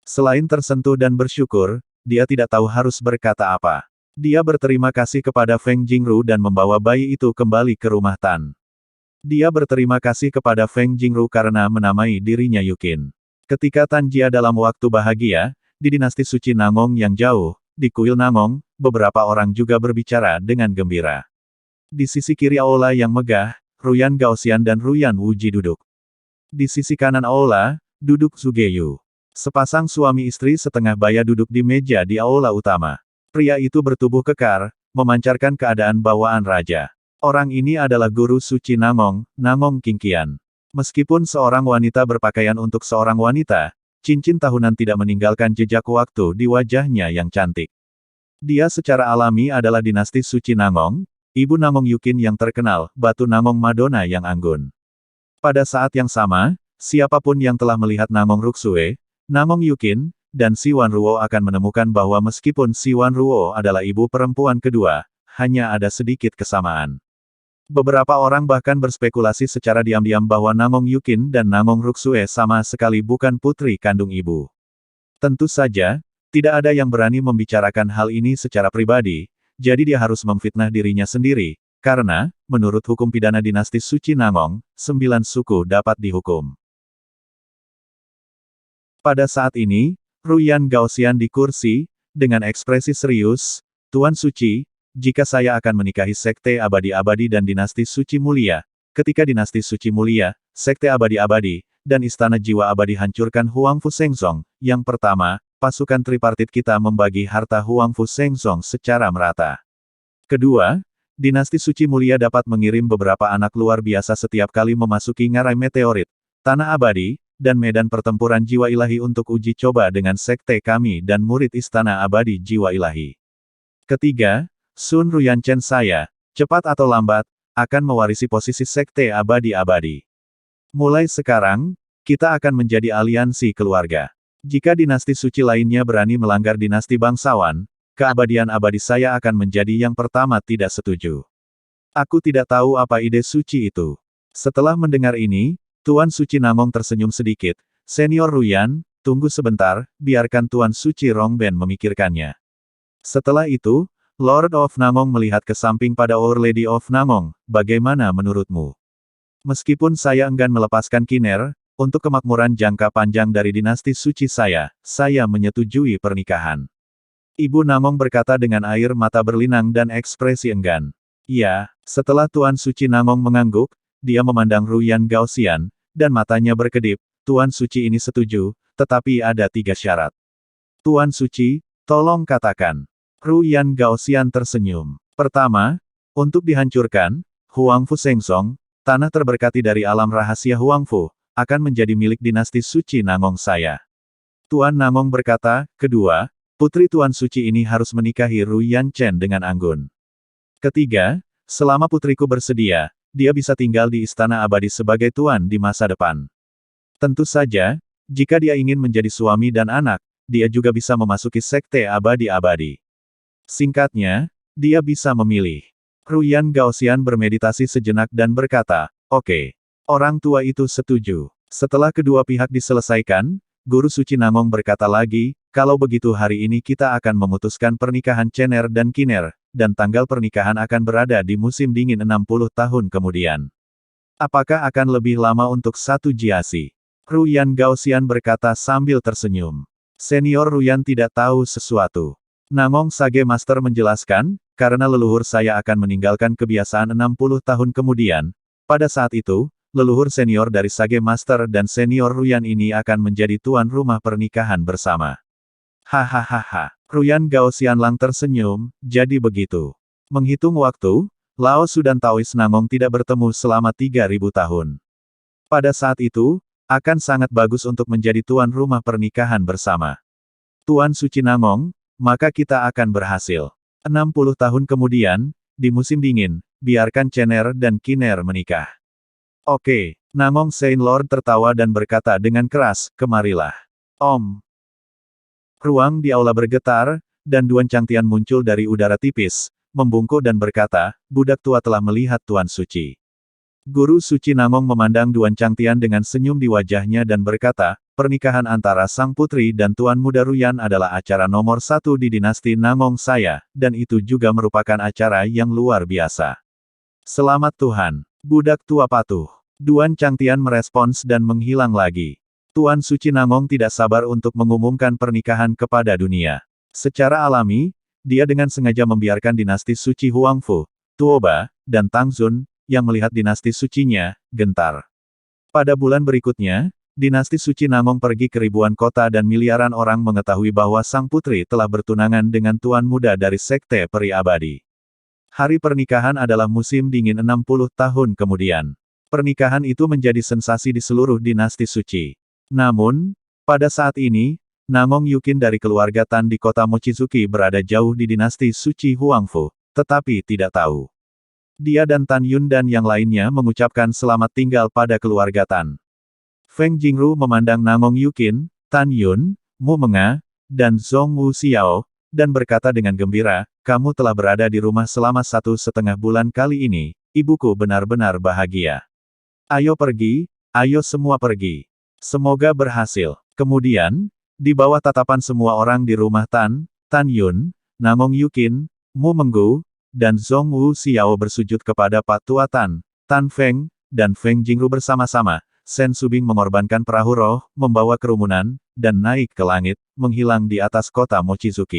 Selain tersentuh dan bersyukur, dia tidak tahu harus berkata apa. Dia berterima kasih kepada Feng Jingru dan membawa bayi itu kembali ke rumah Tan. Dia berterima kasih kepada Feng Jingru karena menamai dirinya Yukin. Ketika Tan Jia dalam waktu bahagia, di dinasti suci Namong yang jauh, di kuil Namong, beberapa orang juga berbicara dengan gembira. Di sisi kiri aula yang megah, Ruyan Gaoxian dan Ruyan Wuji duduk. Di sisi kanan aula, duduk Zugeyu. Sepasang suami istri setengah baya duduk di meja di aula utama. Pria itu bertubuh kekar, memancarkan keadaan bawaan raja. Orang ini adalah guru suci Namong, Namong Qingqian. Meskipun seorang wanita berpakaian untuk seorang wanita, cincin tahunan tidak meninggalkan jejak waktu di wajahnya yang cantik. Dia secara alami adalah dinasti suci Namong, ibu Namong Yukin yang terkenal, batu Namong Madonna yang anggun. Pada saat yang sama, siapapun yang telah melihat Namong Ruksue, Namong Yukin, dan Siwan Ruo akan menemukan bahwa meskipun Siwan Ruo adalah ibu perempuan kedua, hanya ada sedikit kesamaan. Beberapa orang bahkan berspekulasi secara diam-diam bahwa Namong Yukin dan Namong Ruksue sama sekali bukan putri kandung ibu. Tentu saja, tidak ada yang berani membicarakan hal ini secara pribadi, jadi dia harus memfitnah dirinya sendiri, karena, menurut hukum pidana dinasti suci Namong, 9 suku dapat dihukum. Pada saat ini, Ruyan Gaoxian di kursi, dengan ekspresi serius, Tuan Suci, jika saya akan menikahi Sekte Abadi-Abadi dan Dinasti Suci Mulia, ketika Dinasti Suci Mulia, Sekte Abadi-Abadi, dan Istana Jiwa Abadi hancurkan Huangfu Shengzong, yang pertama, pasukan tripartit kita membagi harta Huangfu Shengzong secara merata. Kedua, Dinasti Suci Mulia dapat mengirim beberapa anak luar biasa setiap kali memasuki ngarai meteorit, tanah abadi, dan medan pertempuran jiwa ilahi untuk uji coba dengan sekte kami dan murid istana abadi jiwa ilahi. Ketiga, Sun Ruyanchen saya, cepat atau lambat, akan mewarisi posisi sekte abadi-abadi. Mulai sekarang, kita akan menjadi aliansi keluarga. Jika dinasti suci lainnya berani melanggar dinasti bangsawan, keabadian abadi saya akan menjadi yang pertama tidak setuju. Aku tidak tahu apa ide suci itu. Setelah mendengar ini, Tuan Suci Namong tersenyum sedikit. Senior Ruyan, tunggu sebentar, biarkan Tuan Suci Rongben memikirkannya. Setelah itu, Lord of Namong melihat ke samping pada Our Lady of Namong, bagaimana menurutmu? Meskipun saya enggan melepaskan Kiner, untuk kemakmuran jangka panjang dari dinasti suci saya menyetujui pernikahan. Ibu Namong berkata dengan air mata berlinang dan ekspresi enggan. Ya, setelah Tuan Suci Namong mengangguk, dia memandang Ruyan Gaoxian, dan matanya berkedip. Tuan Suci ini setuju, tetapi ada 3 syarat. Tuan Suci, tolong katakan. Ruyan Gaoxian tersenyum. Pertama, untuk dihancurkan, Huangfu Sengsong, tanah terberkati dari alam rahasia Huangfu, akan menjadi milik dinasti suci Namong saya. Tuan Namong berkata, kedua, putri Tuan Suci ini harus menikahi Ruyan Chen dengan anggun. Ketiga, selama putriku bersedia, dia bisa tinggal di istana abadi sebagai tuan di masa depan. Tentu saja, jika dia ingin menjadi suami dan anak, dia juga bisa memasuki sekte abadi-abadi. Singkatnya, dia bisa memilih. Ruyan Gaoxian bermeditasi sejenak dan berkata, oke. Orang tua itu setuju. Setelah kedua pihak diselesaikan, Guru Suci Namong berkata lagi, kalau begitu hari ini kita akan memutuskan pernikahan Cener dan Kiner, dan tanggal pernikahan akan berada di musim dingin 60 tahun kemudian. Apakah akan lebih lama untuk 1 jiasi? Ruyan Gaoxian berkata sambil tersenyum. Senior Ruyan tidak tahu sesuatu. Namong Sage Master menjelaskan, karena leluhur saya akan meninggalkan kebiasaan 60 tahun kemudian, pada saat itu, leluhur senior dari Sage Master dan senior Ruyan ini akan menjadi tuan rumah pernikahan bersama. Hahaha. Ruyan Gaoxian lang tersenyum, jadi begitu. Menghitung waktu, Lao Su dan Taois Namong tidak bertemu selama 3000 tahun. Pada saat itu, akan sangat bagus untuk menjadi tuan rumah pernikahan bersama. Tuan Suci Namong, maka kita akan berhasil. 60 tahun kemudian, di musim dingin, biarkan Cener dan Kiner menikah. Oke, Namong Saint Lord tertawa dan berkata dengan keras, kemarilah. Om. Ruang di aula bergetar, dan Duan Changtian muncul dari udara tipis, membungkuk dan berkata, budak tua telah melihat Tuan Suci. Guru Suci Namong memandang Duan Changtian dengan senyum di wajahnya dan berkata, pernikahan antara sang putri dan Tuan Muda Ruyan adalah acara nomor 1 di dinasti Namong saya, dan itu juga merupakan acara yang luar biasa. Selamat Tuhan. Budak tua patuh. Duan Changtian merespons dan menghilang lagi. Tuan Suci Namong tidak sabar untuk mengumumkan pernikahan kepada dunia. Secara alami, dia dengan sengaja membiarkan dinasti suci Huangfu, Tuoba, dan Tangzun, yang melihat dinasti sucinya, gentar. Pada bulan berikutnya, dinasti suci Namong pergi ke ribuan kota dan miliaran orang mengetahui bahwa sang putri telah bertunangan dengan tuan muda dari sekte peri abadi. Hari pernikahan adalah musim dingin 60 tahun kemudian. Pernikahan itu menjadi sensasi di seluruh dinasti suci. Namun, pada saat ini, Namong Yukin dari keluarga Tan di kota Mochizuki berada jauh di dinasti suci Huangfu, tetapi tidak tahu. Dia dan Tan Yun dan yang lainnya mengucapkan selamat tinggal pada keluarga Tan. Feng Jingru memandang Namong Yukin, Tan Yun, Mu Menga, dan Zhong Wu Xiao, dan berkata dengan gembira, kamu telah berada di rumah selama 1,5 bulan kali ini, ibuku benar-benar bahagia. Ayo pergi, ayo semua pergi. Semoga berhasil. Kemudian, di bawah tatapan semua orang di rumah Tan, Tan Yun, Namong Yukin, Mu Menggu, dan Zhong Wu Xiao bersujud kepada Pak Tua Tan, Tan Feng, dan Feng Jingru bersama-sama. Sen Subing mengorbankan perahu roh, membawa kerumunan, dan naik ke langit, menghilang di atas kota Mochizuki.